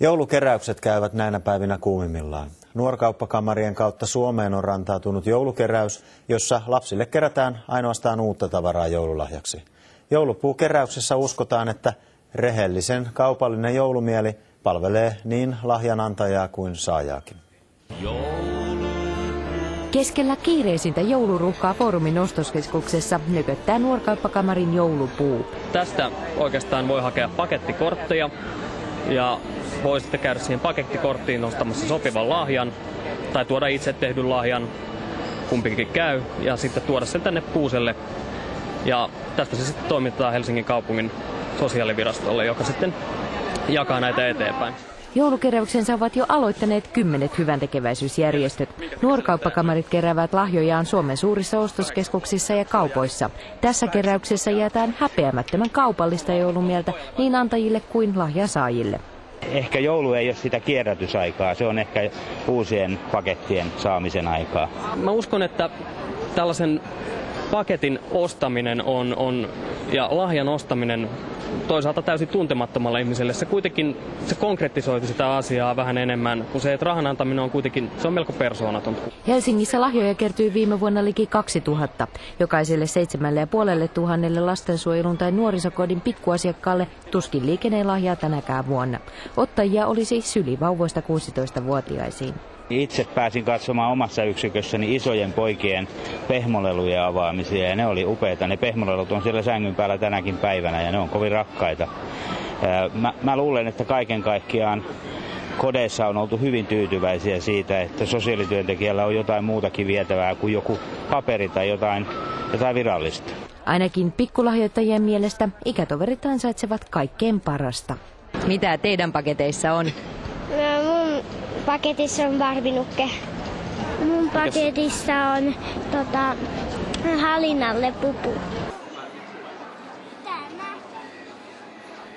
Joulukeräykset käyvät näinä päivinä kuumimmillaan. Nuorkauppakamarien kautta Suomeen on rantautunut joulukeräys, jossa lapsille kerätään ainoastaan uutta tavaraa joululahjaksi. Joulupuukeräyksessä uskotaan, että rehellisen kaupallinen joulumieli palvelee niin lahjanantajaa kuin saajaakin. Keskellä kiireisintä jouluruuhkaa Foorumin ostoskeskuksessa nyköttää Nuorkauppakamarin joulupuu. Tästä oikeastaan voi hakea pakettikortteja ja voi sitten käydä siihen pakettikorttiin nostamassa sopivan lahjan tai tuoda itse tehdyn lahjan, kumpikin käy, ja sitten tuoda sen tänne puuselle. Ja tästä se sitten toimitetaan Helsingin kaupungin sosiaalivirastolle, joka sitten jakaa näitä eteenpäin. Joulukeräyksensä ovat jo aloittaneet 10 hyväntekeväisyysjärjestöt. Nuorkauppakamarit keräävät lahjojaan Suomen suurissa ostoskeskuksissa ja kaupoissa. Tässä keräyksessä jätään häpeämättömän kaupallista joulumieltä niin antajille kuin lahjasaajille. Ehkä joulu ei ole sitä kierrätysaikaa, se on ehkä uusien pakettien saamisen aikaa. Mä uskon, että tällaisen paketin ostaminen ja lahjan ostaminen toisaalta täysin tuntemattomalle ihmiselle, se kuitenkin konkretisoitu sitä asiaa vähän enemmän, kun se, että rahan antaminen on kuitenkin, se on melko persoonaton. Helsingissä lahjoja kertyi viime vuonna liki 2000. Jokaiselle 7500 lastensuojelun tai nuorisokodin pikkuasiakkaalle tuskin liikenee lahjaa tänäkään vuonna. Ottajia olisi sylivauvoista 16-vuotiaisiin. Itse pääsin katsomaan omassa yksikössäni isojen poikien pehmolelujen avaamisia ja ne oli upeita. Ne pehmolelut on siellä sängyn päällä tänäkin päivänä ja ne on kovin rakkaita. Mä luulen, että kaiken kaikkiaan kodeissa on oltu hyvin tyytyväisiä siitä, että sosiaalityöntekijällä on jotain muutakin vietävää kuin joku paperi tai jotain virallista. Ainakin pikkulahjoittajien mielestä ikätoverit ansaitsevat kaikkein parasta. Mitä teidän paketeissa on? Mun paketissa on Barbinukke. Mun paketissa on Halinalle pupu.